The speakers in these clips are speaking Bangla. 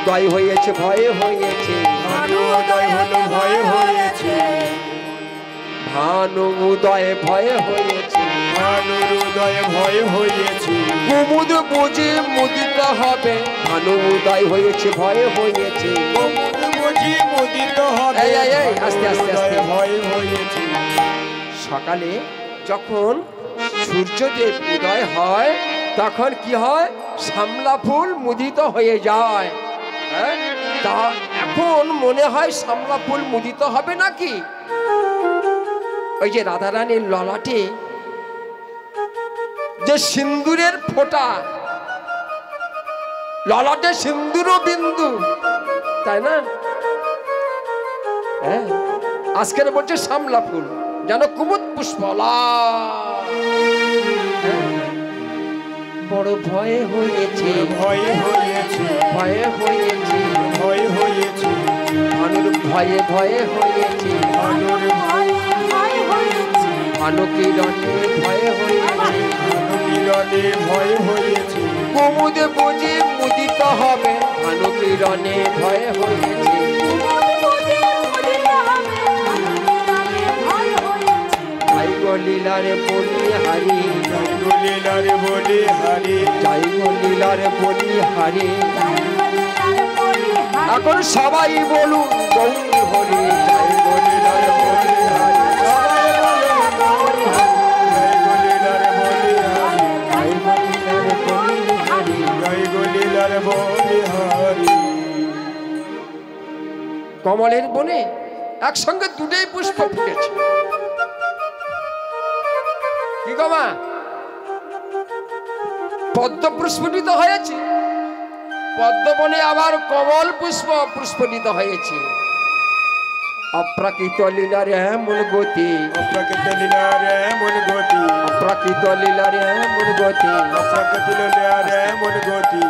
উদয় হয়েছে ভয়ে হয়েছে, ভানু উদয় হলো ভয়ে হয়েছে, ভানু উদয় ভয়ে হয়েছে, ভানুর উদয় ভয়ে হয়েছে, কুমুদ বুঝি মুদিত হবে, ভানু উদয় হয়েছে ভয়ে হয়েছে। কুমুদ বুঝি মুদিত হবে, এই, এই, এই, আস্তে, আস্তে, আস্তে। ভানু উদয় ভয়ে হয়েছে। সকালে যখন সূর্যদেব উদয় হয় তখন কি হয়, শামলা ফুল মুদিত হয়ে যায়। হ্যাঁ, তা এখন মনে হয় শামলা ফুল মুদিত হবে নাকি? ওই যে রাধারানীর ললাটে যে সিন্দুরের ফোঁটা, ললাটে সিন্দুর বিন্দু, তাই না? হ্যাঁ, আজকের বলছে শামলা ফুল যেন কুমুদ পুষ্প লাল। বড় ভয়ে হয়েছে, ভয়ে হয়েছে, ভয়ে হয়েছে, ভয়ে হয়েছে, ভানুর ভয়ে ভয়ে হয়েছে, ভানুর ভানু কিরণে ভয়ে হয়েছে, কিরণে ভয়ে হয়েছে, কুমুদ বুঝি মুদিত হবে, ভানু কিরণে ভয়ে হয়েছে। যাই গো লীলারে বলি হারি, লীলারে বলে হারি, যাই গো লীলারে বলি হারি। এখন সবাই বলুন গৌরী হরি, যাই গো লীলারে বলি হারি, জয় গলিলারে বলে হারি, যাই গো লীলারে বলি হারি। জয় গলিলারে বলে হারি। কমলের বনে একসঙ্গে দুটোই পুষ্প ফুটেছে। কি গো মা, পদ্ম প্রস্ফুটিত হয়েছে, পদ্মবনে আবার কমল পুষ্প প্রস্ফুটিত হয়েছে। অপ্রাকৃত লীলার এমন গতি, অপ্রাকৃত লীলার এমন গতি, অপ্রাকৃত লীলার এমন গতি, অপ্রাকৃত লীলার এমন গতি,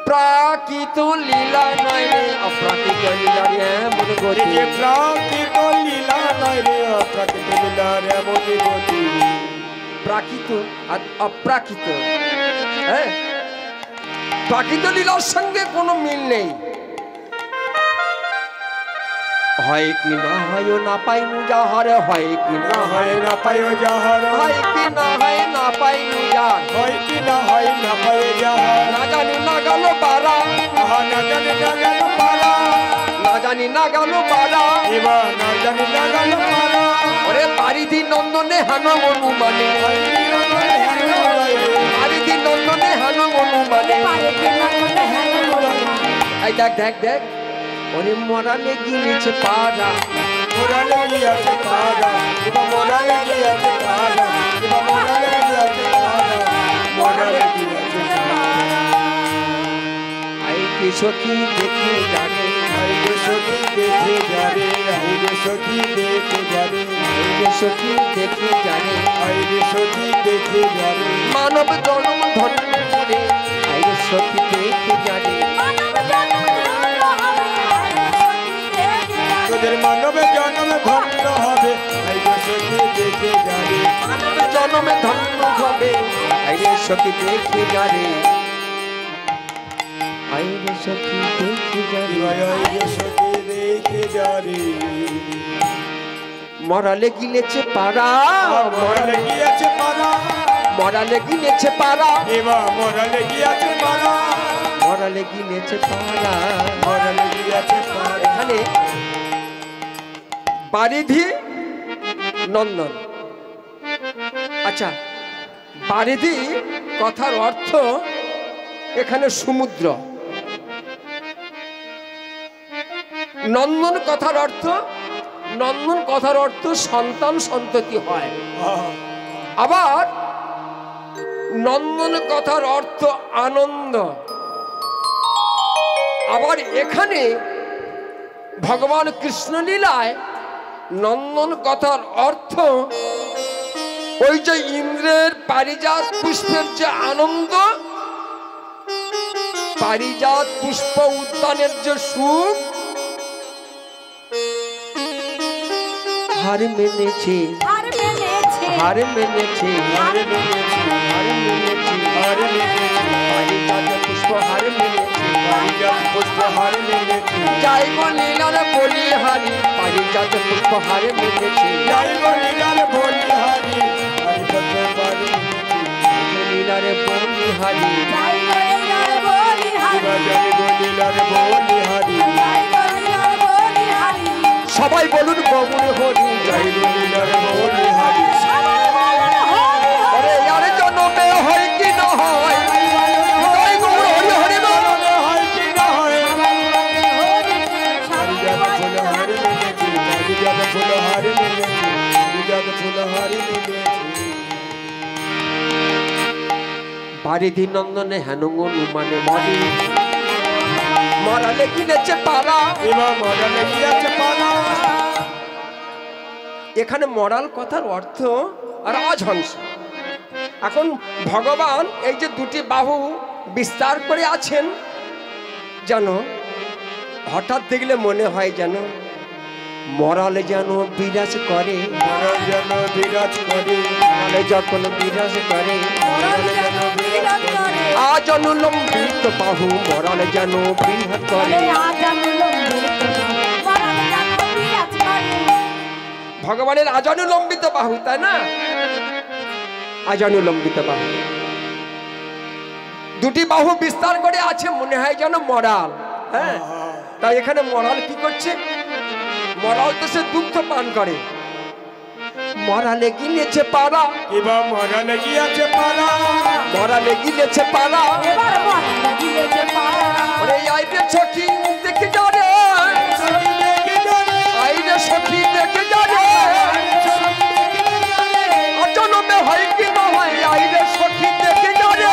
প্রাকৃত লীলা নয় রে, অপ্রাকৃত লীলার এমন এই গতি। যে প্রাকৃত লীলা নয় রে, অপ্রাকৃত লীলার এমন গতি। প্রাকৃত আর অপ্রাকৃত, হ্যাঁ, প্রাকৃত লীলার সঙ্গে কোনো মিল নেই। হয় কি না হয় না পাই যাহার, হয় কি না হয় হয় না পায় যাহার, হয় কি না হয় না পাই যার, হয় কি না হয় না পায় যাহার, না জানি না গেল পারা, আহা না জানি না গেল পারা, না জানি না গেল পারা। এবার না জানি না গেল পারা। ওরে পারিধি নন্দনে হানো অনুমানে, পারিধি নন্দনে হানো অনুমানে। এই দেখ দেখ দেখ, ওরে মরালে গিয়েছে পারা, মোরা লেগিয়াছে পারা, এবার মোরা লেগিয়াছে পারা, এবার মোরা লেগিয়াছে পারা, মোরা লেগিয়াছে পারা। আই কি সখী দেখে জানে, আইরে সখী দেখে যারে, আইরে সখী দেখে যারে, আইরে সখী দেখে জানে, আইরে সখী দেখে যারে, মানব জন্ম ধন্য করে, আইরে সখী দেখে জানে। তোদের মানবে জন্মে ধন্য হবে, আইরে সখী দেখে যারে, মানব জন্মে ধন্য হবে, আইরে সখী দেখে জানে, আইরে সখী দেখে জানে। আইরে সখী দেখে যারে। মরালে গিলেছে পারা, মোরা লেগিয়াছে পারা, মরালে গিলেছে পারা, এবার মোরা লেগিয়াছে পারা, মরালে গিলেছে পারা। মোরা লেগিয়াছে পারা। এখানে বারিধি নন্দন, আচ্ছা, বারিধি কথার অর্থ এখানে সমুদ্র, নন্দন কথার অর্থ, নন্দন কথার অর্থ সন্তান সন্ততি হয়। আবার নন্দন কথার অর্থ আনন্দ। আবার এখানে ভগবান কৃষ্ণ লীলায় নন্দন কথার অর্থ ওই যে ইন্দ্রের পারিজাত পুষ্পের যে আনন্দ, পারিজাত পুষ্প উদ্যানের যে সুখ, হার মেনেছে, হার মেনেছে, হারে মেনেছে, হার মেনেছে, হারে মেনেছে, পারিজাত পুষ্প হার মেনেছে, হারে যাই গো লীলার বলিহারি পারিজাত পুষ্প হারে মেনেছি যাই গো লীলার বলিহারি পারিজাত পারি লীলারে বলিহারি যাই গো লীলার বলিহারি সবাই বলুন গৌর হরি যাই গো লীলার বলিহারি আরে ইয়ার জন্মে হয় কি না হয় জয় গৌর হরি হরি বল হয় কি না হয় পারিজাত ফুলহারি মেনেছি পারিজাত ফুলহারি মেনেছি পারিজাত ফুলহারি মেনেছি বারিধি নন্দনে হেনুগুন মানে মরি মরালে কিনেছে পারা এবার মডালে কি আছে পালা এখানে মরাল কথার অর্থ রাজহংস এখন ভগবান এই যে দুটি বাহু বিস্তার করে আছেন যেন হঠাৎ দেখলে মনে হয় যেন মরালে যেন বিরাজ করে মরণ যেন বিরাজ করে মরালে যখন বিরাজ করে আজ অনুলম্বিত বাহু মরালে যেন বৃহৎ করে ভগবানের আজানুলম্বিত বাহু তাই না আজানুলম্বিত বাহু দুটি বাহু বিস্তার করে আছে মনে হয় যেন মরাল হ্যাঁ তাই এখানে মরাল কি করছে মরাল তো সে দুগ্ধ পান করে মরালে গিলেছে পারা এবার মরণ কি আছে পালা মরালে গিলেছে পারা ওরে আইরে সখী দেখে যা রে আইরে সখী দেখে যা রে অজনমে হয় কি না হয় আইরে সখী দেখে যা রে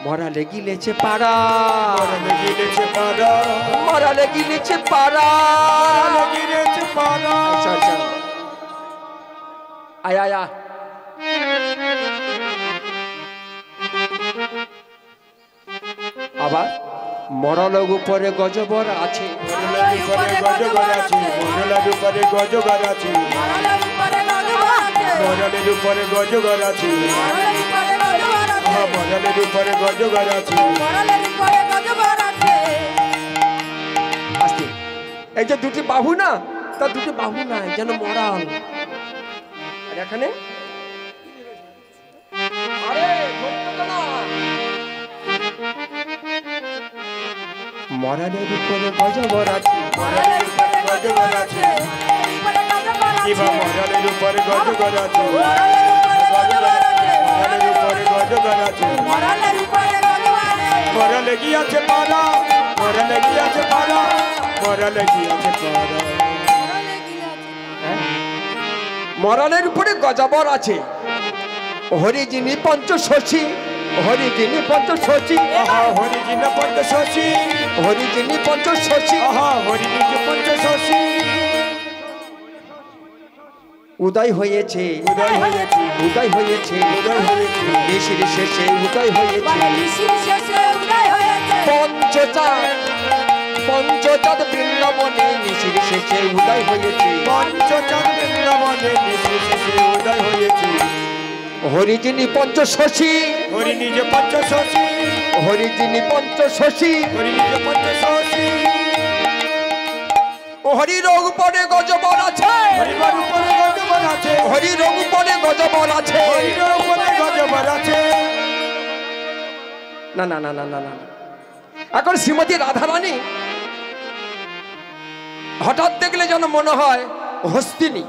মরালে গিলেছে পারা মরণ গিলেছে পালা মরালে গিলেছে পারা মরণ গিলেছে পালা আচ্ছা আচ্ছা আয় আয় আয়। আবার মরলের উপরে গজবর আছে মরণের উপরে গজগর আছে মরণের উপরে গজগর আছে মরণের উপরে গজগর আছে মরণের উপরে গজগর আছে আস্তে এই যে দুটি বাহু না তা দুটি বাহু নাই যেন মরাল আর এখানে আরে ধরতে তো না। মরালের উপরে গজবর আছে মরণের উপরে গজগর আছে এবার মরণের উপরে গজগর আছে মরণের উপরে গজগর আছে মরণে কি আছে পালা মরণে কি আছে পালা মরণে কি আছে পালা মরালের উপরে গজবর আছে হরি যিনি পঞ্চশী হরি যিনি পঞ্চশী আহা হরি জিন পঞ্চশী হরি যিনি পঞ্চশী আহা হরি নিজ পঞ্চশী উদয় হয়েছে উদয় হয়েছে উদয় হয়েছে উদয় হয়েছে নিশির শেষে উদয় হয়েছে পঞ্চজাত বৃন্দাবনে নিশির শেষে উদয় হয়েছে পঞ্চচাঁদ বৃন্দাবনে নিশিশেষে উদয় হয়েছে হরি যিনি পঞ্চশী হরি নিজ পঞ্চশী হরি যিনি পঞ্চশী হরি নিজ পঞ্চশী হরি রোগ পরে গজবর আছে হরিবার উপরে গজবর আছে হরি রোগ পরে গজবর আছে হরির উপরে গজবর আছে না না না না না না এখন শ্রীমতী রাধারানী হঠাৎ দেখলে যেন মনে হয় হস্তিনী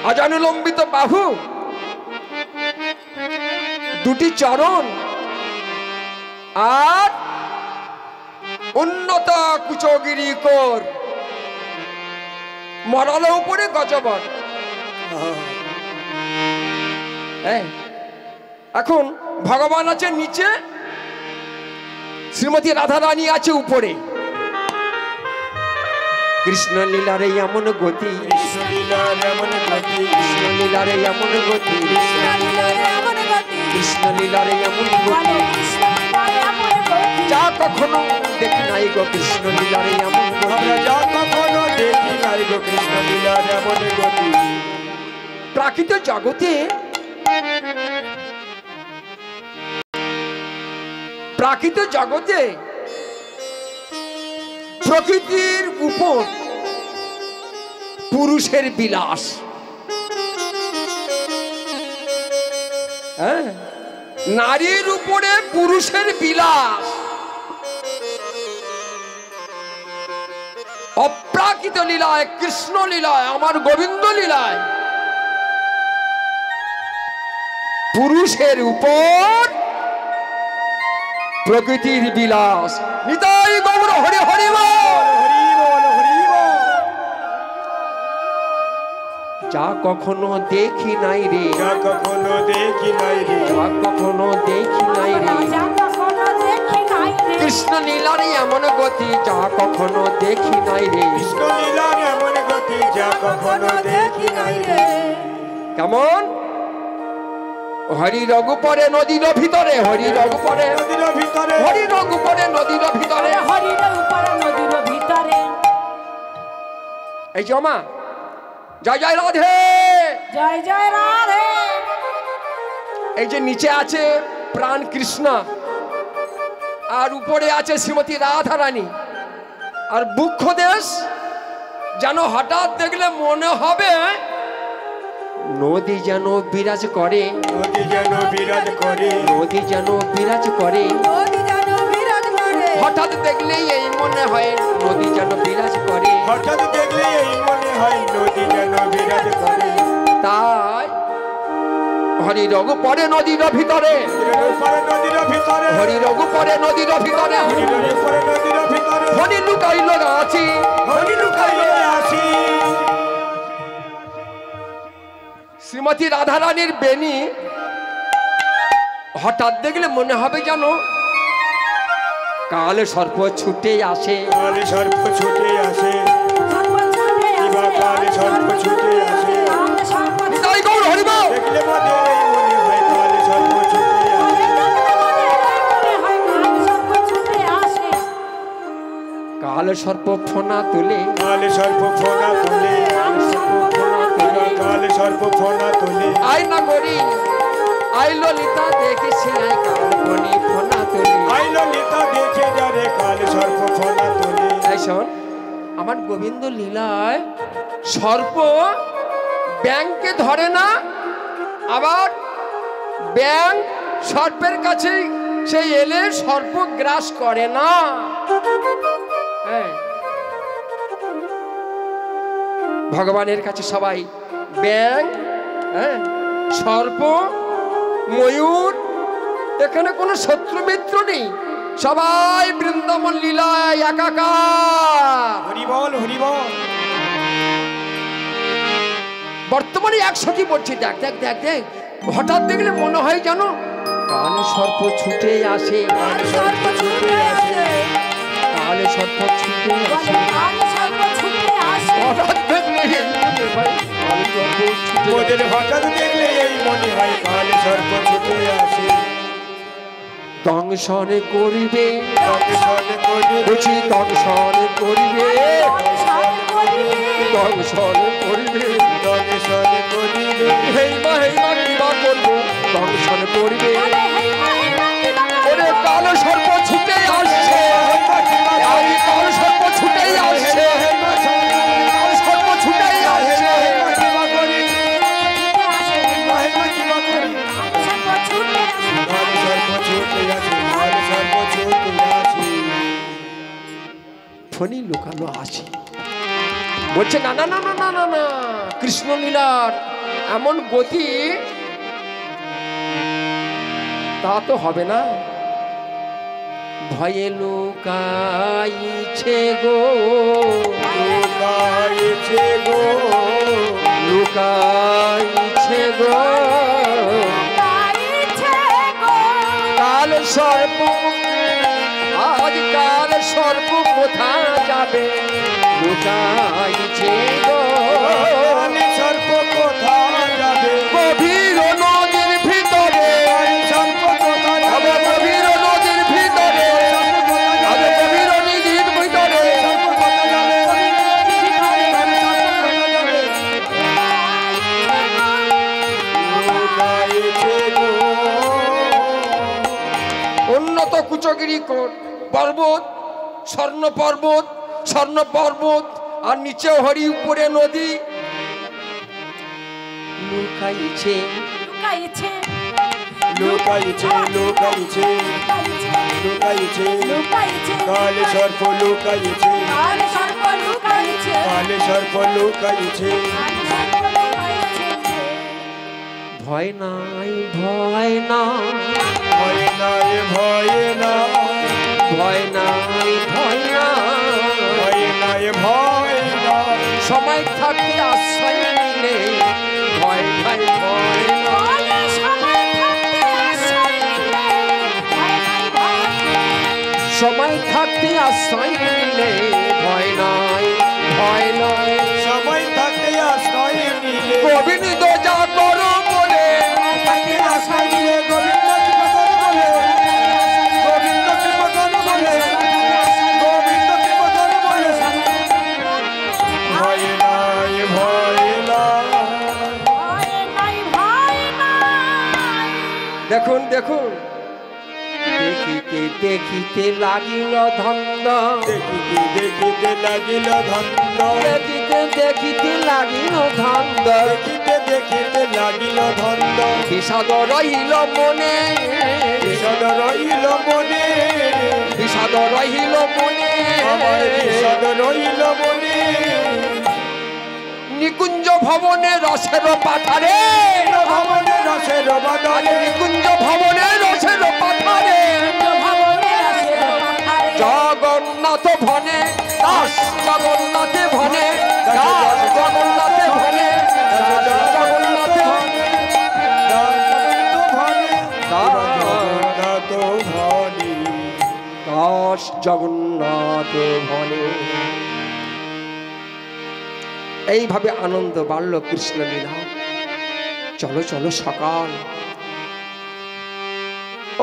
আজানুলম্বিত বাহু দুটি চরণ আর উন্নত কুচগিরি কর মরালের উপরে গজবর এখন ভগবান আছে নিচে শ্রীমতী রাধারানী আছে উপরে কৃষ্ণ লীলারে এমন গতি কৃষ্ণ লীলার এমন গতি কৃষ্ণ লীলারে এমন গতি কৃষ্ণ লীলারে এমন গতি যা কখনো দেখি নাই গো কৃষ্ণ লীলারে এমন আমরা যা কখনো দেখি নাই গো কৃষ্ণ লীলার এমন গতি প্রাকৃত জগতে প্রাকৃত জগতে প্রকৃতির উপর পুরুষের বিলাস, হ্যাঁ, নারীর উপরে পুরুষের বিলাস, অপ্রাকৃত লীলায়, কৃষ্ণ লীলায়, আমার গোবিন্দ লীলায় পুরুষের উপর প্রকৃতির বিলাস। নিতাই গৌর হরি হরি বল। যা কখনো দেখি নাই রে, যা কখনো দেখি নাই রে, যা কখনো দেখি নাই রে, কৃষ্ণ লীলার এমন গতি যা কখনো দেখি নাই রে, কৃষ্ণ লীলার এমন গতি যা কখনো দেখি নাই রে। কেমন? হরি রঘুপরে নদীর ভিতরে, হরি রঘুপরে নদীর ভিতরে, হরি রঘুপরে নদীর ভিতরে, হরি উপরে নদীর ভিতরে। এই জমা জয় জয় রাধে। জয় জয় রাধে। এই যে নিচে আছে প্রাণ কৃষ্ণ, আর উপরে আছে শ্রীমতী রাধা রানী, আর বুক্ষ দেশ যেন হঠাৎ দেখলে মনে হবে নদী যেন বিরাজ করে, নদী যেন বিরাজ করে, নদী যেন বিরাজ করে। নদী যেন বিরাজ করে। হঠাৎ দেখলেই এই মনে হয় নদী যেন বিরাজ করে। হঠাৎ দেখলে এই মনে হয় নদী যেন বিরাজ করে। তাই হরি রঘুপরে নদীর ভিতরে, উপরে নদীর ভিতরে, হরি রঘুপরে নদীর ভিতরে, উপরে নদীর ভিতরে, হরি লুকাইল আছি, হরি লুকাইয়ে আছি। শ্রীমতী রাধারানীর বেনি হঠাৎ দেখলে মনে হবে যেন কাল সর্প ছুটে আসে। কালে সর্প ছুটে আসে, সর্প ছুটে কিবা আসে। কালে সর্প ছুটে আসে। কালে সর্প ছুটে জয় গৌর হরি বল। দেখলে মনে হয় কালে সর্প ছুটে আসে। কাল সর্প ফোনা তুলে, কালে সর্প ফোনা তোলে, কালে সর্প ফোনা তোলে। আই না গরি আই ললিতা দেখেছি আই কাল ফোনি ফোনা তুলে। আই ললিতা দেখে যারে কালে সর্প ফোনা তোলে। এই শোন, আমার গোবিন্দ লীলায় সর্প ব্যাংকে ধরে না, আবার ব্যাং সর্পের কাছে সেই এলে সর্প গ্রাস করে না। হ্যাঁ, ভগবানের কাছে সবাই ব্যাং, হ্যাঁ, সর্প, ময়ূর, এখানে কোনো শত্রু মিত্র নেই, সবাই বৃন্দাবন লীলায় একাকার। হরি বল, হরি বল। বর্তমানে একসাথে বলছি, দেখ দেখ দেখ দেখ, হঠাৎ দেখলে মনে হয় জানো কালে সর্প ছুটে আসে, কালে সর্প ছুটে আসে, কালে সর্প ছুটে আসে। কালে সর্প ছুটে আসে। হঠাৎ দেখলে এই মনে হয় কালে সর্প ছুটে মোদের আসে। হঠাৎ দেখলে এই মনে হয় কালে সর্প ছুটে আসে। দংশন করিবে, দংশন করিবে, বলছি দংশন করিবে, দংশন করিবে। দংশন করিবে। দংশন করিবে। হেইমা হেইমা কিবা করবো, দংশন করিবে। বলে হে মহিমা কিবা ওরে কালো সর্প ছুটে আসছে, এই কালো সর্প ছুটেই আসছে, কালো সর্প ছুটেই আসছে। ছুটে আসে। মহিমা কিবা করি। কালে সর্প ছুটে আসে। কালে সর্প ছুটে আসে, কালে সর্প ছুটে আসে। ফণি লুকানো আসে, বলছে না না না না না না না, কৃষ্ণ লীলার এমন গতি তা তো হবে না। ভয়ে লুকাইছে গো, লুকাইছে গো, লুকাইছে গো, গাইছে গো। কাল সর্প, আজ কাল সর্প কোথা যাবে, লুকাইছে গো। কালে সর্প কোথায় যাবে? গভীর নদীর ভিতরে, কালে সর্প কোথায় আবে যাবে? গভীর নদীর ভিতরে, আবে গভীর নদীর ভিতরে, সর্প কোথায় যাবে? কালে সর্প কোথায় যাবে? লুকাইছে গো। উন্নত কুচ পঞ্চগিরি পর্বত, স্বর্ণ পর্বত, স্বর্ণ পর্বত, আর নিচে হরি, উপরে নদী। লুকাইছে লুকাইছে লুকাইছে লুকাইছে লুকাইছে লুকাইছে কালে সর্প লুকাইছে কাল সর্প লুকাইছে কালে সর্প লুকাইছে কাল সর্প লুকাইছে ভয় নাই ভয় না, ভয় নাই ভয় না ভয় নাই ভয় না, ভয় নাই ভয় না সময় থাকতে আশ্রয় নিলে ভয় নাই ভয় না, বলে সময় থাকতে আশ্রয় নিলে ভয় নাই ভয় সময় থাকতে আশ্রয় নিলে ভয় নাই ভয় নাই। সময় থাকতে আশ্রয় নিলে গোবিন্দ যা করো বলে, থাকতে আশ্রয় নিলে গোবিন্দ কৃপা করে বলে গোবিন্দ কৃপা করে বলে গোবিন্দ কৃপা করে বলে ভয় নাই ভয় না ভয় নাই ভয় নাই দেখুন দেখুন, দেখিতে দেখিতে লাগিল ধন্দ, দেখিতে দেখিতে লাগিল ধন্দ দেখিতে দেখিতে লাগিল ধন্দ, দেখিতে দেখিতে লাগিল ধন্দ বিষাদ রহিল মনে, বিষদ রহিল মনে বিষাদ রহিল মনে, আমার বিষদ রহিল মনে নিকুঞ্জ ভবনে রসের পাথারে, ভবনে রসের বাদলে নিকুঞ্জ ভবনে রসের পাথারে, জগন্নাথ ভনে দাস, জগন্নাথে ভনে দাস, জগন্নাথে ভনে দাস, জগন্নাথে ভনে জগন্নাথ ভনে দাস, জগন্নাথ ভনে। এইভাবে আনন্দ বাড়ল কৃষ্ণ লীলা। চলো চলো সকাল,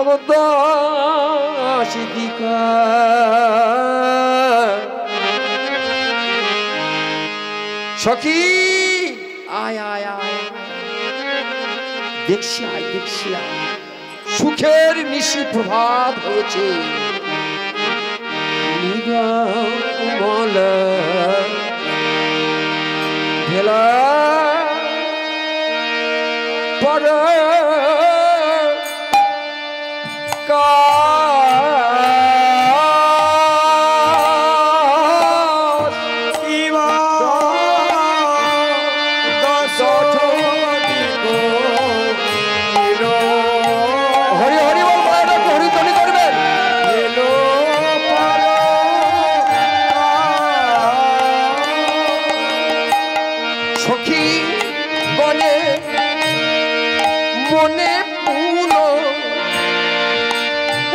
অবদাসিদিকা সখী আয় আয় আয়, দেখছি আয় দেখছি আয়, সুখের নিশি প্রভাত হয়েছে, নিগমল ভেলা পর হরি হরি বল, মায়েরা হরি ধ্বনি করবেন। সখী গণে মনে পুল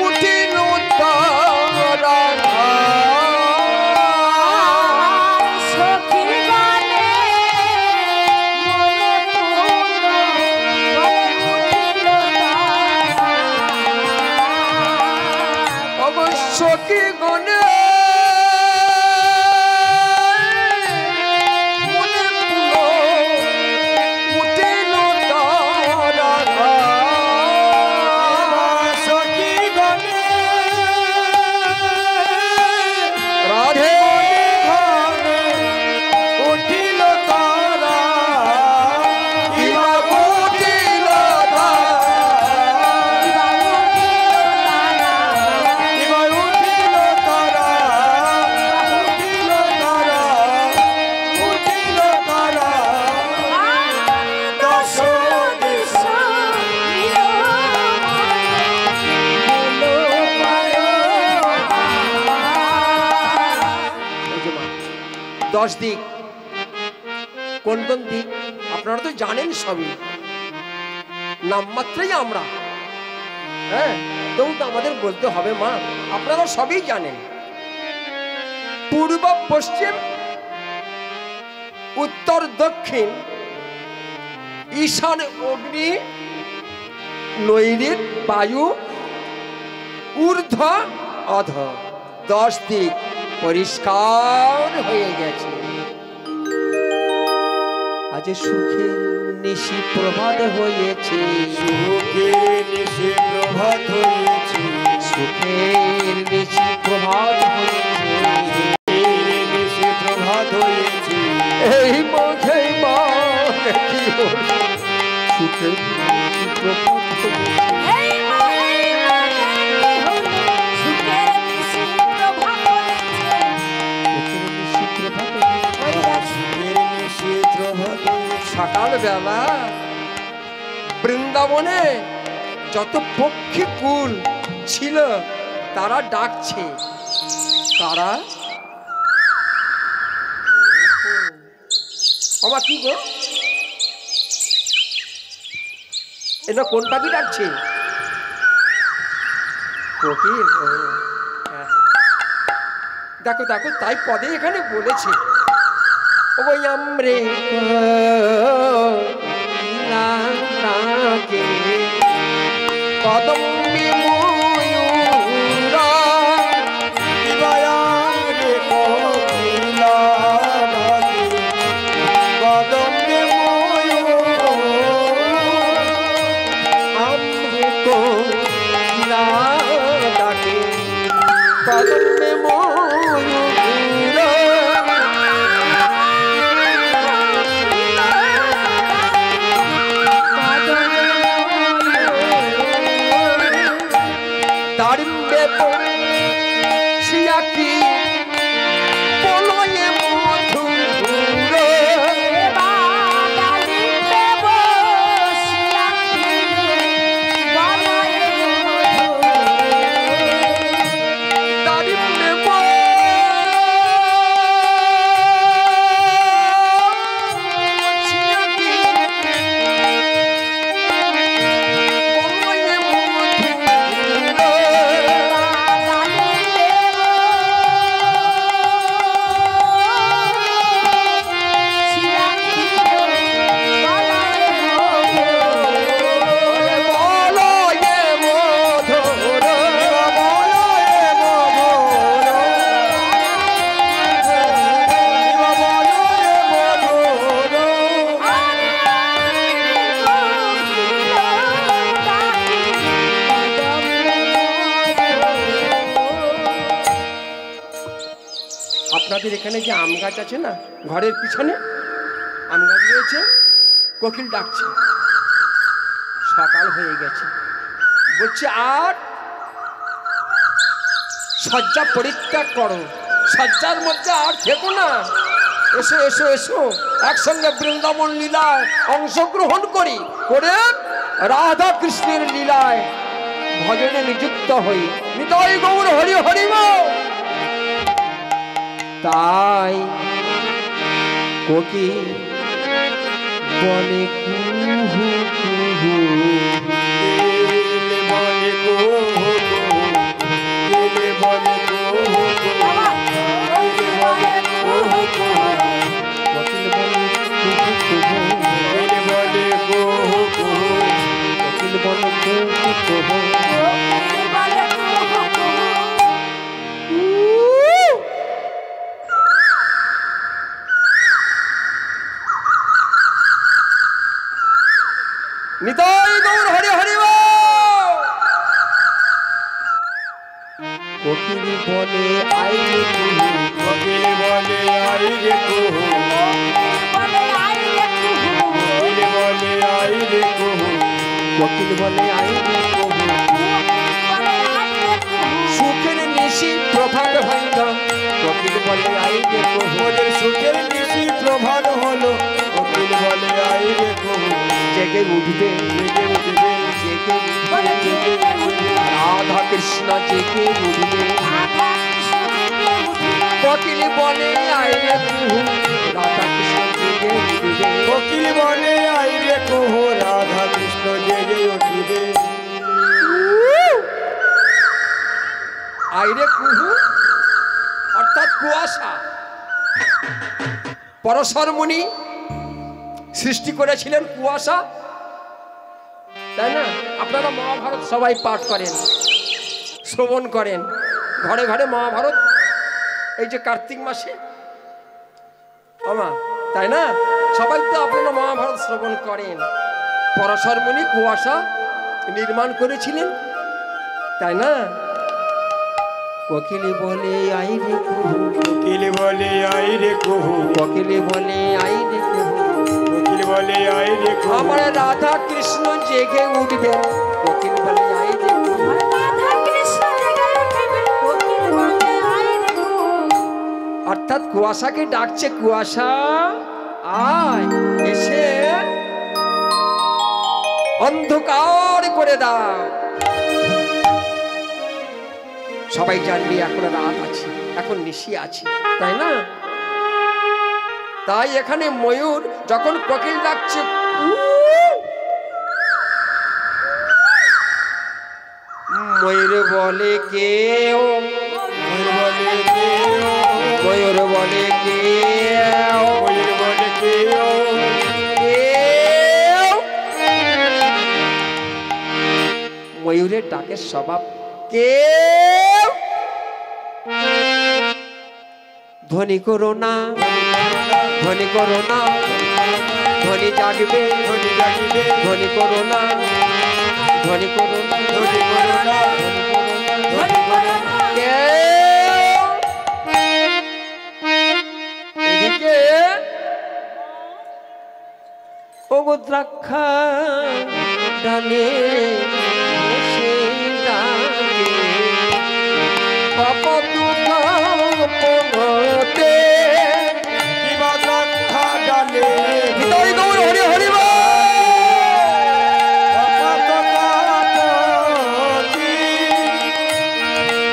উঠিল তারা, সখী গানে মনে পূর্ণ বলে উঠিল অবশ্য কি গণে মনে পুল উঠিল তারা, রাধে উঠিল তারা ইমা উঠিল তারা, এবার উঠিল তারা উঠিল তারা উঠিল তারা দশ দিশ এই যে মা, 10 দিক, কোন কোন দিক আপনারা তো জানেন সবই, নামমাত্রই আমরা, হ্যাঁ, তবু তো আমাদের বলতে হবে মা, আপনারা সবই জানেন। পূর্ব পশ্চিম উত্তর দক্ষিণ ঈশান অগ্নি নৈঋত বায়ু ঊর্ধ্ব অধ, 10 দিক পরিষ্কার হয়ে গেছে। আজ সুখের নিশি প্রভাত হয়েছে, সুখে নিশে প্রভাত হয়েছে সুখের নিশি প্রভাত হয়েছে, প্রভাত হয়েছে, এই মাঘে মাঘ কি হলো, সুখের নিশি প্রভাত হয়েছে। এই মহে মহে কি হলো, সুখের নিশি প্রভাত হয়েছে। সুখের নিশি প্রভাত হয়েছে। ওই দেখ, সুখের নিশি প্রভাত হয়েছে। সকালবেলা বৃন্দাবনে যত পক্ষী কুল ছিল তারা ডাকছে, তারা আমার কি গো, এটা কোন পাখি ডাকছে? কোকিল। ও, হ্যাঁ। দেখো দেখো, তাই পদে এখানে বলেছে, ওই আমরে নাকে কদম্বি ময়ূরা, দিবায়ারে কোকিলা ডাকে, কদম্বে ময়ূর। আমরে কোকিলা ডাকে কদম্বি ময়ূরা, দারিম্বে শিয়াকি বলয়ে মধুর, বাদালিতে বসিয়া বলয়ে দারিম্বে শিয়াকি বলয়ে আপনাদের এখানে যে আম গাছ আছে না, ঘরের পিছনে আম গাছ রয়েছে, কোকিল ডাকছে, সকাল হয়ে গেছে, বলছে আর শয্যা পরিত্যাগ করো, শয্যার মধ্যে আর থেকো না, এসো এসো এসো, একসঙ্গে বৃন্দাবন লীলায় অংশগ্রহণ করি, করে রাধা কৃষ্ণের লীলায় ভজনে নিযুক্ত হই, নিতাই গৌর হরি হরি বল। তাই কোকিল বলে কুহু কুহু, বলে কোকিল বলে কোকিল বলে কুহু কুহু, কোকিল বলে কুহু কুহু। নিতাই গৌর হরি হরি বল। কোকিল বলে আই রে কুহু, কোকিল বলে আই রে কুহু, কোকিল বলে আই রে কুহু, কোকিল বলে আই রে কুহু, সুখের নিশি প্রভাত হইল, কোকিল বলে আই রে কুহু, ওদের সুখের নিশি প্রভাত হলো, কোকিল বলে আই রে কুহু, জেগে উঠবে জেগে উঠবে, জেগে উঠবে, রাধা কৃষ্ণ জেগে উঠবে, কোকিল বলে আই রে কুহু, রাধা কৃষ্ণ জেগে উঠবে, কোকিল বলে আই রে কুহু, রাধা কৃষ্ণ জেগে উঠিবে। আই রে কুহু অর্থাৎ কুয়াশা। পরশর মুনি সৃষ্টি করেছিলেন কুয়াশা, তাই না? আপনারা মহাভারত সবাই পাঠ করেন, শ্রবণ করেন, ঘরে ঘরে মহাভারত এই যে কার্তিক মাসে, তাই না? সবাই তো আপনারা মহাভারত শ্রবণ করেন। পরশর মুনি কুয়াশা নির্মাণ করেছিলেন, তাই না? কোকিলে বলে আই রে কোকিল বলে আই রে কুহু, কোকিলে বলে আই রে কোকিল বলে আই রে কুহু, আমার রাধা কৃষ্ণ জেগে উঠবে কোকিল বলে আই রে রাধা কৃষ্ণ জেগে উঠবে কোকিল বলে আই রে অর্থাৎ কুয়াশাকে ডাকছে, কুয়াশা আয় এসে অন্ধকার করে দাও। সবাই জানবি এখন রাত আছে, এখন নিশি আছে, তাই না? তাই এখানে ময়ূর যখন কোকিল ডাকছে ময়ূর বলে কেউ, ময়ূর বলে কেউ, ময়ূর বলে কেউ, ময়ূর বলে কেউ, কেউ। ময়ূরের ডাকের স্বভাব কেউ ধ্বনি করো না, ধ্বনি করো না, ধ্বনি জাগবে, ধ্বনি জাগিবে, ধ্বনি করো না, ধ্বনি করো না, ধ্বনি করো না, ধ্বনি করো না। কেউ। এদিকে ওগো দ্রাক্ষা ডালে বসে ডাকে পাপা দুঃখা পড়তে কিবা দ্রাক্ষা ডালে হৃদয় গৌর হরি হরি বল।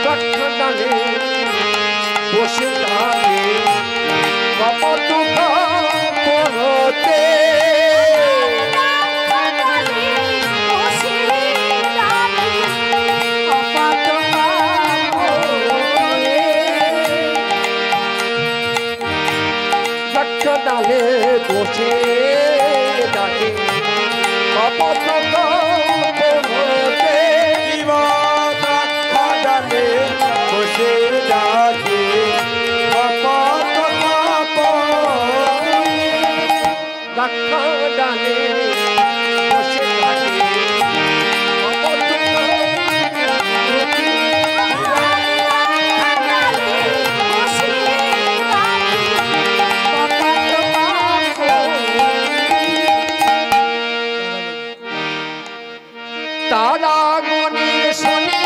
দ্রাক্ষা ডালে বসে ডাকে পাপা দুঃখা পড়তে ডালে বসে ডাকে কিবা দ্রাক্ষা ডালে বসে ডাকে ডাক্কা ডালে বসে ডাকে তারা গণের শোনে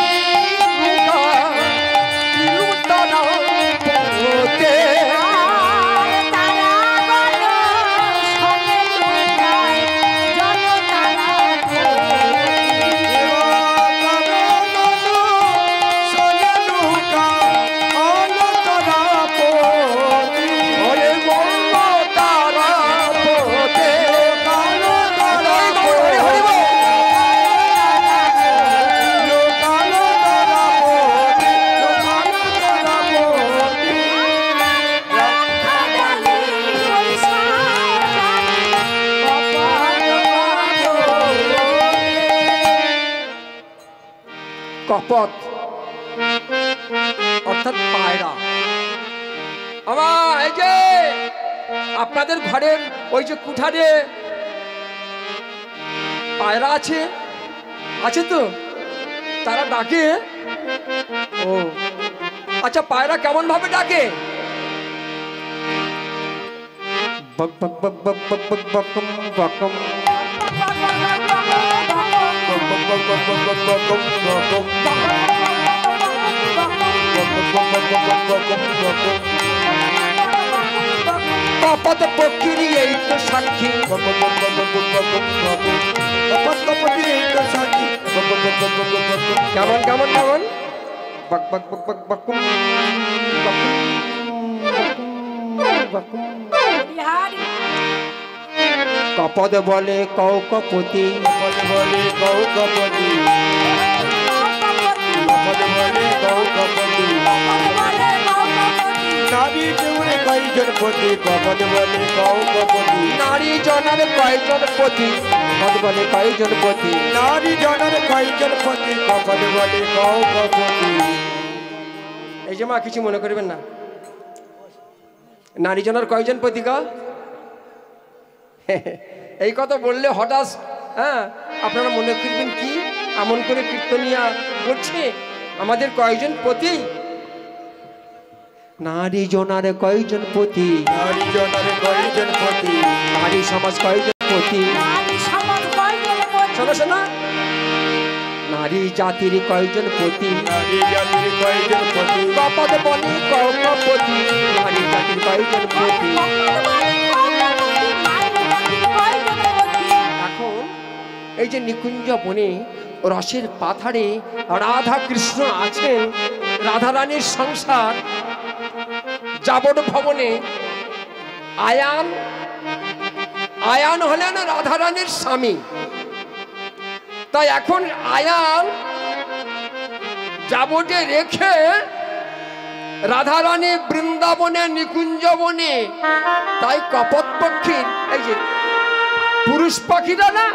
তারা পড়তে ওরে বলল তারা পড়তে হরি হরি বল। কপত অর্থাৎ পায়রা। আমার এই যে আপনাদের ঘরের ওই যে কুঠারে পায়রা আছে, আছে তো? তারা ডাকে। ও আচ্ছা, পায়রা কেমন ভাবে ডাকে? বক বক বক বক বক বক বকম বকম কপত পক্ষীর এই তো সাক্ষী। কেমন কেমন কেমন বক বক বক বক বকম বকম বকম। কপদ বলে কৌকপতি, বলে কৌকপতি, বলে কৌকপতি, নারী দেউরে কয়জন পতি, কপদ বলে কৌকপতি, নারী জনের কয়জন পতি, কপদ বলে কয়জন পতি, নারী জনের কয়জন পতি, কপদ বলে কৌকপতি। এই যে মা কিছু মনে করবেন না, নারী জনের কয়জন পতি গো? এই কথা বললে হঠাৎ হ্যাঁ আপনারা মনে করবেন কি এমন করে কীর্তনিয়া বলছে আমাদের কয়জন পতি। নারী জনার কয়জন পতি, নারী জনার কয়জন পতি, নারী সমাজ কয়জন পতি, নারী সমাজ কয়জন পতি, শোনো শোনো, নারী জাতির কয়জন পতি, নারী জাতির কয়জন পতি, কপদ বলি কপতি, নারী জাতির কয়জন পতি। এখন এই যে নিকুঞ্জ বনে রসের পাথারে রাধা কৃষ্ণ আছেন, রাধা রানীর সংসার যাবন ভবনে। আয়ান আয়ান হলেন রাধা রানীর স্বামী। তাই এখন আয়ান যাবটে রেখে রাধা রানী বৃন্দাবনে নিকুঞ্জ বনে। তাই কপট পক্ষীর এই যে পুরুষ পাখিরা না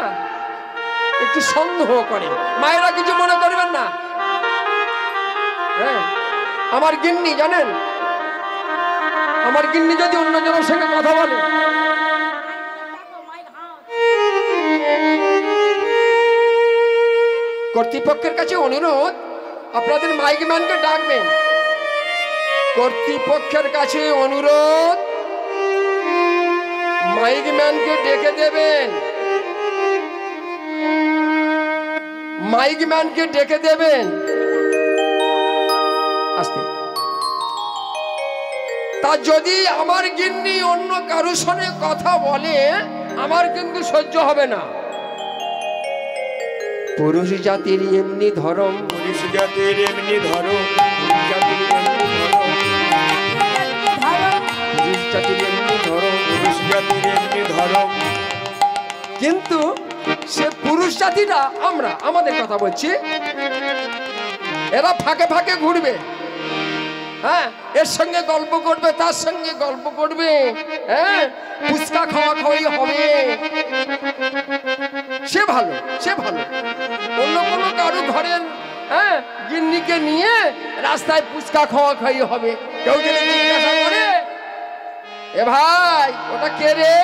একটু সন্দেহ করে, মায়েরা কিছু মনে করবেন না। হ্যাঁ, আমার গিন্নি জানেন, আমার গিন্নি যদি অন্যজনের সঙ্গে কথা বলে, কর্তৃপক্ষের কাছে অনুরোধ, আপনাদের মাইক ম্যানকে ডাকবেন। কর্তৃপক্ষের কাছে অনুরোধ, মাইক ম্যানকে ডেকে দেবেন, মাইক ম্যানকে ডেকে দেবেন। আস্তে। তা যদি আমার গিন্নি অন্য কারোর সঙ্গে কথা বলে, আমার কিন্তু সহ্য হবে না। পুরুষ জাতির এমনি ধর্ম, পুরুষ জাতির এমনি ধরো, পুরুষ জাতির এমনি ধর্ম, পুরুষ জাতির এমনি ধর্ম। পুরুষ জাতির এমনি ধরো। কিন্তু সে পুরুষ জাতিরা, আমরা আমাদের কথা বলছি, এরা ফাঁকে ফাঁকে ঘুরবে। হ্যাঁ, এর সঙ্গে গল্প করবে, তার সঙ্গে গল্প করবে, হ্যাঁ, ফুচকা খাওয়া খাওয়াই হবে। সে ভালো, সে ভালো। অন্য কোনো কারো ঘরের হ্যাঁ গিন্নিকে নিয়ে রাস্তায় ফুচকা খাওয়া খাওয়াই হবে। কেউ যদি জিজ্ঞাসা করে, এ ভাই ওটা কে রে,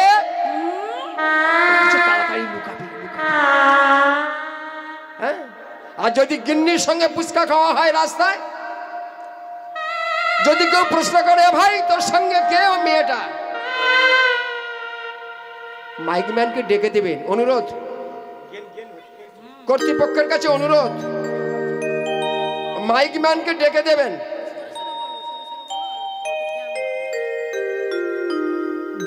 কিছু তাড়াতাড়ি লুকাবি, হ্যাঁ। আর যদি গিন্নির সঙ্গে ফুচকা খাওয়া হয় রাস্তায়, যদি কেউ প্রশ্ন করে, ভাই তোর সঙ্গে কে ও মেয়েটা, মাইক ম্যানকে ডেকে দেবেন। অনুরোধ, কর্তৃপক্ষের কাছে অনুরোধ, মাইক ম্যানকে ডেকে দেবেন।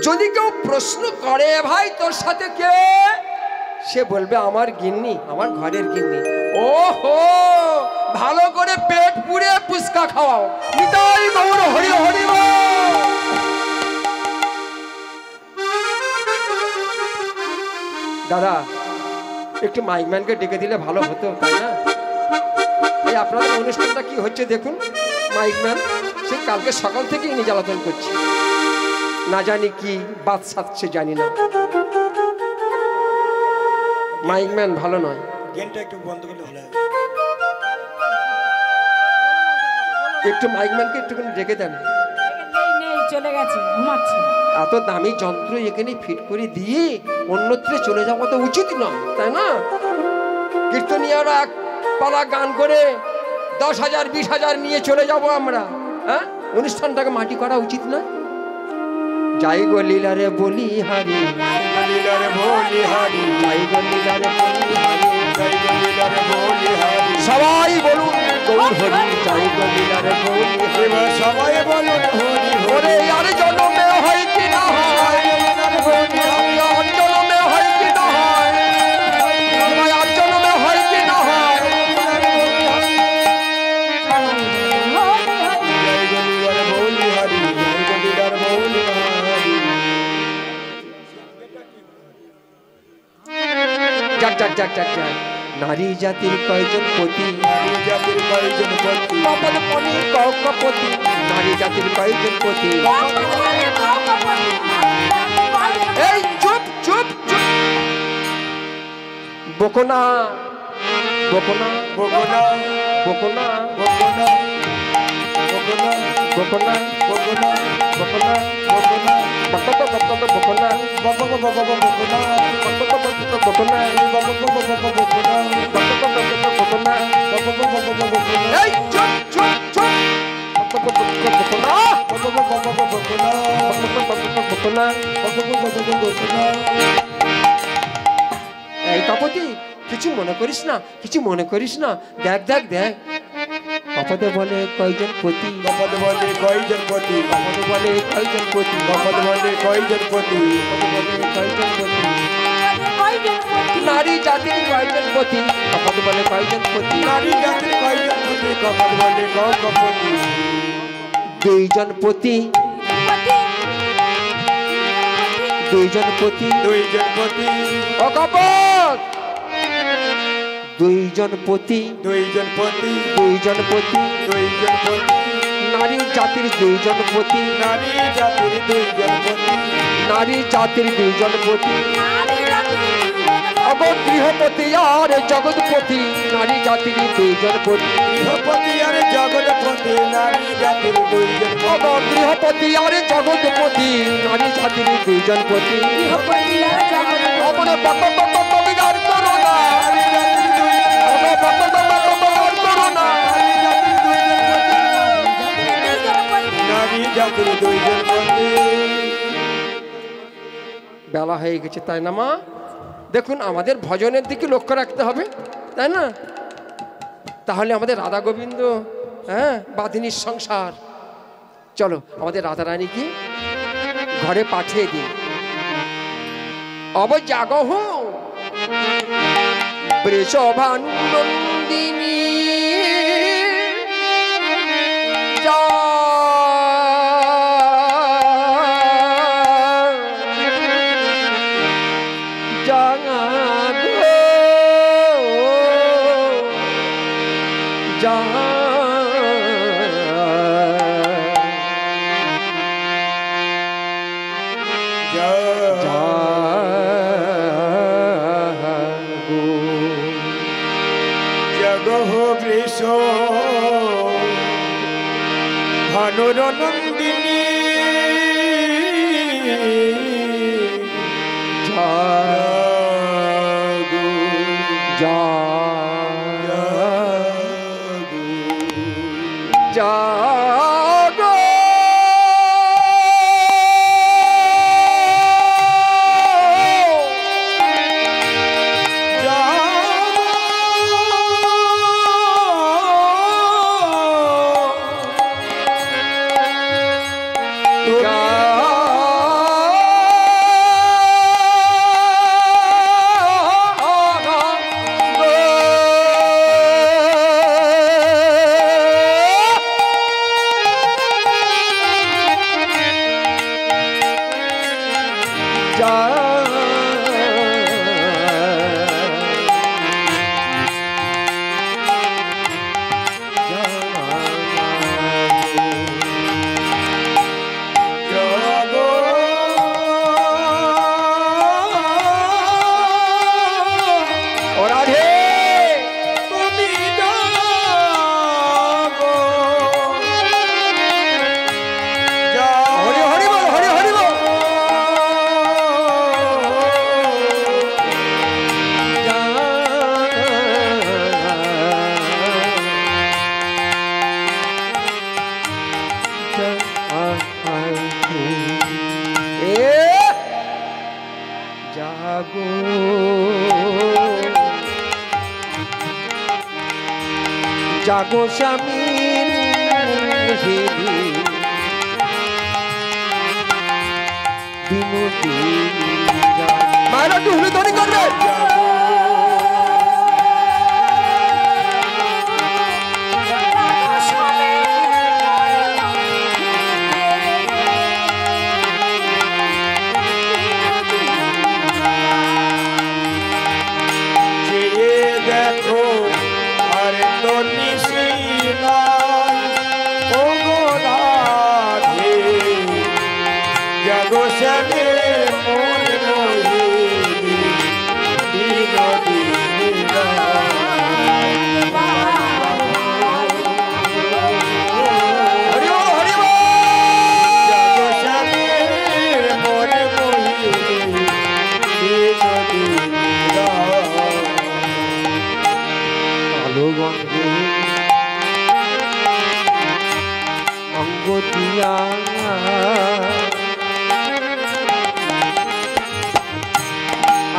যদি কেউ প্রশ্ন করে, ভাই তোর সাথে কে, সে বলবে আমার গিন্নি, আমার ঘরের গিন্নি। ওহো, ভালো করে পেট পুড়ে ফুচকা খাওয়াও। নিতাই গৌর হরি হরি বল। দাদা একটু মাইক ম্যানকে ডেকে দিলে ভালো হতো, তাই না? এই আপনাদের অনুষ্ঠানটা কি হচ্ছে দেখুন। মাইক ম্যান সে কালকে সকাল থেকেই নির্যাতন করছে, না জানি কি বাদ সাধছে জানি না। মাইক ম্যান ভালো নয়। গেমটা একটু বন্ধ করলে ভালো হয়। একটু মাইক ম্যানকে একটুখানি ডেকে দেন। নেই, চলে গেছে, ঘুমাচ্ছে। এত দামি যন্ত্র এখানে ফিট করে দিয়ে অন্যত্রে চলে যাওয়া তো উচিত নয়, তাই না? কীর্তনীয়রা এক পালা গান করে 10,000 20,000 নিয়ে চলে যাব আমরা, হ্যাঁ? অনুষ্ঠানটাকে মাটি করা উচিত না। যাই গো লীলারে বলি হারি, লীলারে বলি হারি, যাই গো লীলারে বলি হারি, জয় লীলারে বলি হারি। সবাই বলুন গৌর হরি, যাই গো লীলারে বলি হারি। এবার সবাই বলুন হরি ওরে হরি। আর জন্মে হয় কি না হয়, আর জন্মে হয় কি না হয়, আর জন্মে হয় কি না হয়। জয় লীলারে বলি হারি, জয় লীলারে বলি হারি। যাক যাক যাক যাক যাক। নারী জাতির কয়জন পতি, নারী জাতির কয়জন পতি, কপল মণি কপতি, নারী জাতির কয়জন পতি। এই চুপ চুপ চুপ, বকনা বকনা বকনা বকনা বকনা বকনা বকনা বকনা বকনা বকনা বকনা বকনা বকনা বাবা বাবা বাবা বকনা বকনা বকনা বাবা বাবা বাবা বকনা বকনা। বাবা বাবা বাবা বকনা এই চুপ চুপ চুপ, বকনা প্রজাপতি কিছু মনে করিস না, কিছু মনে করিস না, দেখ দেখ দেখ। কপদে বলে কয়জন পতি, কপদ বলে কয়জন পতি, কপদে বলে কয়জন পতি, কপদ বলে কয়জন পতি, কপদে বলে কয়জন পতি, কয়জন পতি নারী জাতির কয়জন পতি, কপদে বলে কয়জন পতি, নারী জাতির কয়জন পতি, কপদ বলে কপতি, দুইজন পতি, দুইজন পতি, দুইজন পতি, ও কপদ, দুইজন পতি, দুইজন পতি, দুইজন পতি, দুইজন পতি, নারী জাতির দুইজন পতি, নারী জাতির দুইজন পতি, নারী জাতির দুইজন পতি, নারী জাতির অগর গৃহপতি আর জগৎপতি, নারী জাতির দুইজন পতি, গৃহপতি আর জগৎপতি, নারী জাতির দুইজন পতি, অগর গৃহপতি আর জগৎপতি, নারী জাতির দুইজন পতি, গৃহপতি আর জগৎপতি অপরে বিগার করো না, অগর বিগার করো না। নারী জাতির দুইজন পতি। বেলা হয়ে গেছে তাই না মা? দেখুন আমাদের ভজনের দিকে লক্ষ্য রাখতে হবে, তাই না? তাহলে আমাদের রাধা গোবিন্দ, হ্যাঁ, বাদিনীর সংসার। চলো আমাদের রাধারানীকে ঘরে পাঠিয়ে দিই। অবজাগহ বৃষভানুনন্দিনী যা জগহ বৃষ ভানুর নন্দিনী জাগো, জাগো জাগো জাগো স্বামীর মোহিনী বিনোদিনী মায়েরা একটু হুলি ধ্বনি করবে।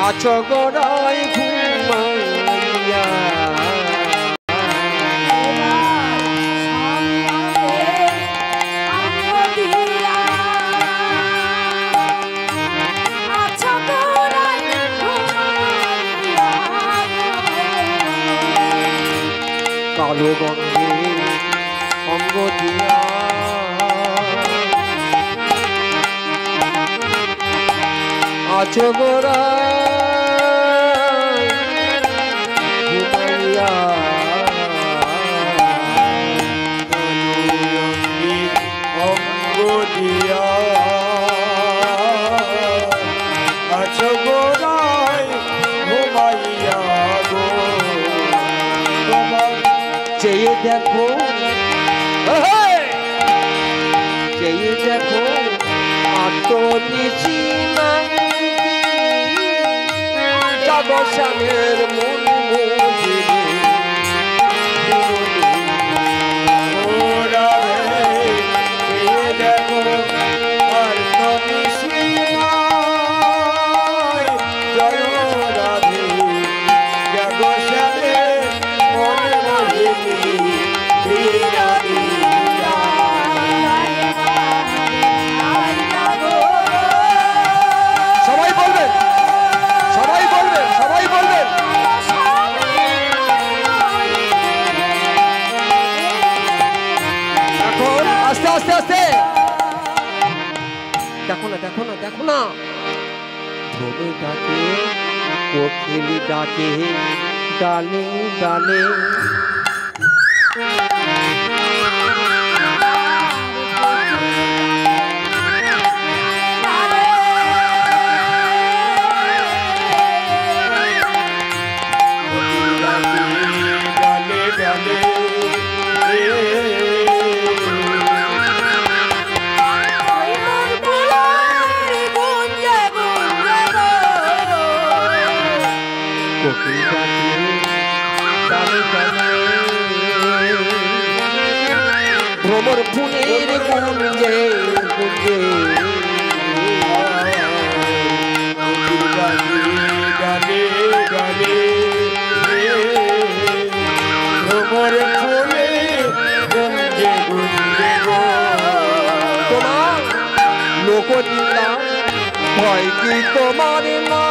আছো গড়াই ঘুমাইয়া কালো গঙ্গে অঙ্গ দিয়া আছো গোরা ঘুমাইয়া অঙ্গ দিয়া আছো গোড়ায় ঘুমাইয়া গো তোমার চেয়ে দেখো চেয়ে দেখো আত্মনিচি জগৎসামের মন মোহিনী ওরা রে দেখো আর তুমি সীমায় জয় রাধে জগৎসারে মন মোহিনী ধীরা ধীরা সবাই বলবেন সবাই বলবেন সবাই বলবেন এখন আস্তে আস্তে আস্তে দেখো না দেখো না দেখো না ধোবে ডাকে কোকিলি ডাকে ডালে ডালে ডালে ডালে কোকিল ডাকে ডালে ডালে ভ্রমর ফুলের গুঞ্জে গুঞ্জে ডালে ডালে ভ্রমর ফুলে গুঞ্জে গুঞ্জে গো তোমার লোকনিন্দা ভয় কি তোমার না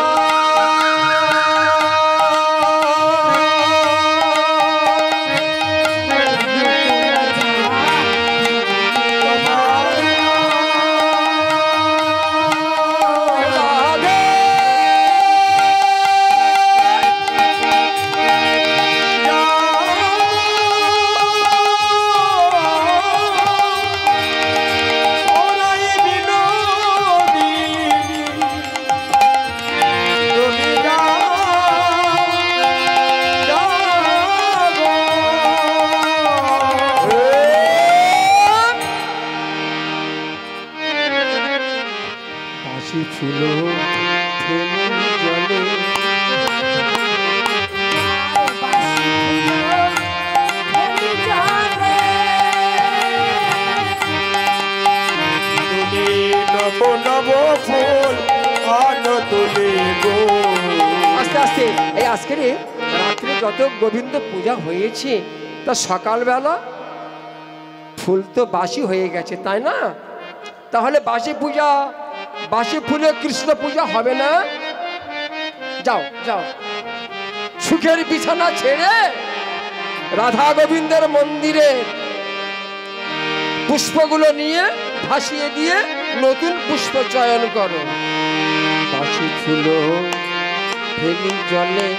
ফুলো থেমে জলে তুমি নব নব ফুল আনো তুলে গো আস্তে আস্তে এই আজকের রাত্রে যত গোবিন্দ পূজা হয়েছে তা সকালবেলা ফুল তো বাসি হয়ে গেছে তাই না তাহলে বাসি পূজা বাসি ফুলে কৃষ্ণ পূজা হবে না যাও যাও সুখের বিছানা ছেড়ে রাধা গোবিন্দের মন্দিরে পুষ্পগুলো নিয়ে ভাসিয়ে দিয়ে নতুন পুষ্প চয়ন করো বাসি ফুলো ফেলি জলে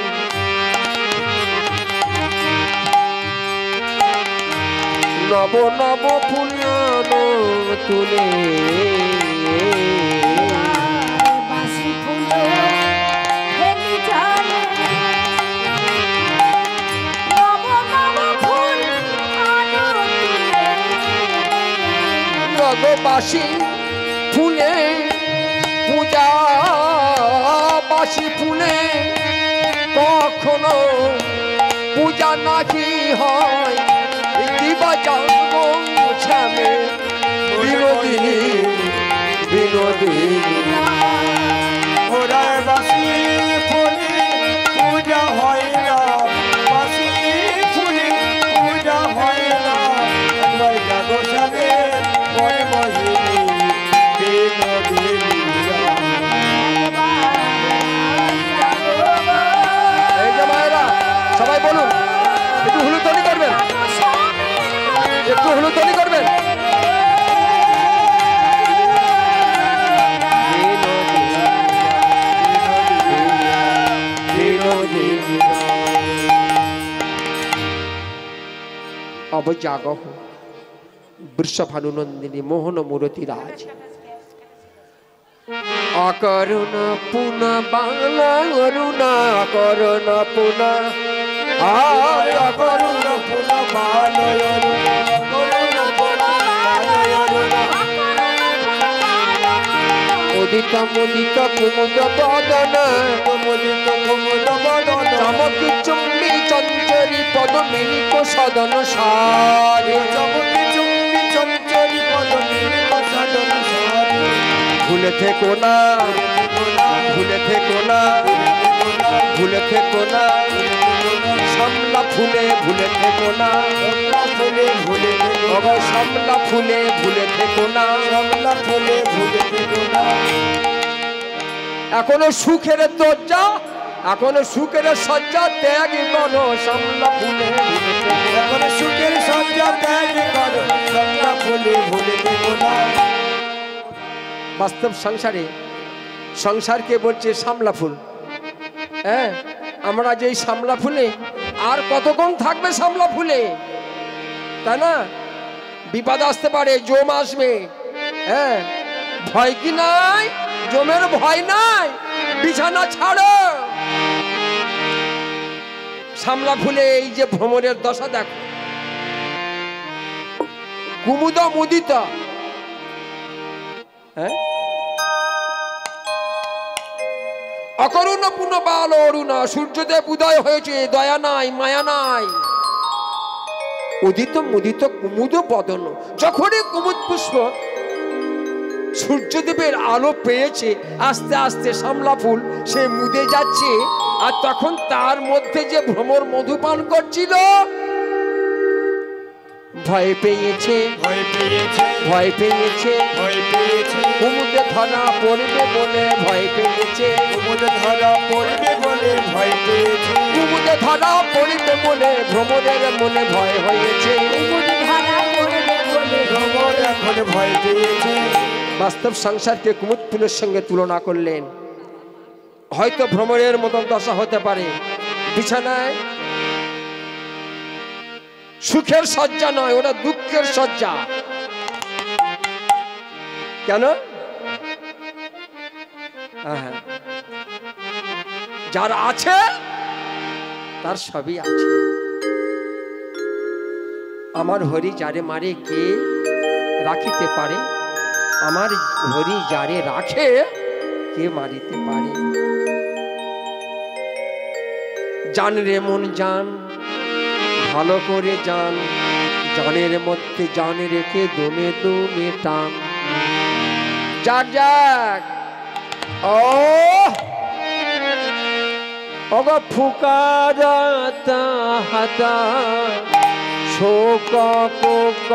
নব নব ফুল তুলে বাসি ফুলে পূজা বাসি ফুলে কখনো পূজা নাকি হয় দিবা জানবো শ্যামে বিনোদিনী বিনোদিনী ওরা বাসি ফুলে পূজা হয় অবজাগহ বৃষভানুনন্দিনী মোহন মূরতি রাজ অকরুণ পুন বাংলা অরুণ অকরুণ পুন আর অকরুণ পুন বালয়রু অকরুণ পুন বালয়রু উদিত মুদিত কুমুদ বদন মুদিত কুমুদ বদন চমকি চুম্বি চঞ্চরি পদ মিলিত সদন সারে চমকি চুম্বি চঞ্চরি পদ মিলিত সদন সারে ভুলে থেকো না ভুলে থেকো না ভুলে থেকো না সামলা ফুলে ভুলে থেকো না ফুলে ভুলে সামলা ফুলে ভুলে থেকো না কমলা ফুলে ভুলে থেকো না এখনো সুখের দরজা এখনো সুখের সজ্জা ত্যাগ করো সামলা ফুলে ভুলে থেকো না। এখন সুখের সজ্জা ত্যাগ করো কমলা ফুলে ভুলে থেকো না বাস্তব সংসারে সংসারকে বলছে সামলা ফুল। হ্যাঁ, আমরা যে সামলা ফুলে আর কতক্ষণ থাকবে সামলা ফুলে, তাই না? বিপদ আসতে পারে, জম আসবে। হ্যাঁ, ভয় কি নাই? জমের ভয় নাই, বিছানা ছাড়ো। সামলা ফুলে এই যে ভ্রমণের দশা দেখো, কুমুদ মুদিত। হ্যাঁ, অকরুণ পুন বাল অরুণ সূর্যদেব উদয় হয়েছে, দয়া নাই মায়া নাই। উদিত মুদিত কুমুদ বদন, যখনই কুমুদ পুষ্প সূর্যদেবের আলো পেয়েছে, আস্তে আস্তে সামলা ফুল সে মুদে যাচ্ছে। আর তখন তার মধ্যে যে ভ্রমর মধুপান করছিল, ভয় পেয়েছে ভয় পেয়েছে ভয় পেয়েছে ভয় পেয়েছে কুমুদে ধরা পড়বে বলে ভয় পেয়েছে কুমুদ ধরা পড়বে বলে ভয় পেয়েছে কুমুদে ধরা পড়বে বলে ভ্রমরের মনে ভয় হয়েছে। ভ্রমর এখন ভয় পেয়েছে বাস্তব সংসারকে কুমুদ ফুলের সঙ্গে তুলনা করলেন। হয়তো ভ্রমরের মতন দশা হতে পারে, বিছানায় সুখের শয্যা নয়, ওটা দুঃখের শয্যা। কেন? হ্যাঁ, যার আছে তার সবই আছে। আমার হরি যারে মারে কে রাখিতে পারে, আমার হরি যারে রাখে কে মারিতে পারে। জান রে মন জান, ভালো করে জান, জানের মধ্যে জান রেখে দমে দমে টান। যাক যাক, ও ওগো ফুকারাতা হাতা শোক কোক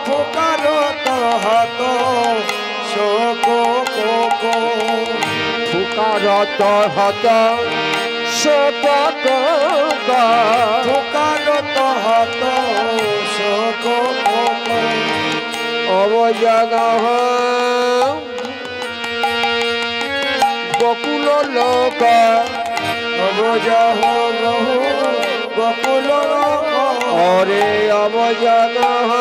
ফুকারো হাত শোক কোক ফুকারত হত শোক কোক ফুকারো হাত শোক কোক অবজগহ গোকুল লোক অবজহ বহু বকুল অরে অবজগহ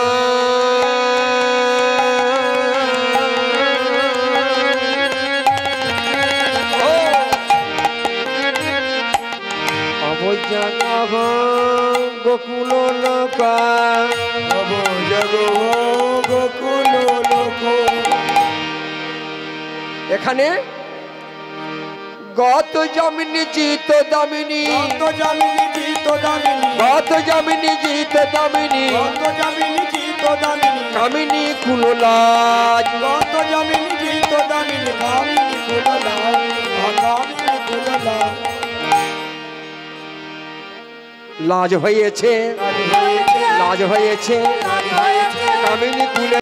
অবজগহ গোকুল লোক অবজগ বকুল লোক এখানে গত জমিনী জিত দামিনী তো জামিনী জিত দামিনী গত জমিনী জিত দামিনী তো জামিনী জিত দামিনী কামিনী কুললাজ গত জামিনী জিত দামিনী কামিনী কুললা কামিনী কুললা লাজ হয়েছে আজ হয়েছে লাজ হয়েছে আজ হয়েছে কামিনী কুলে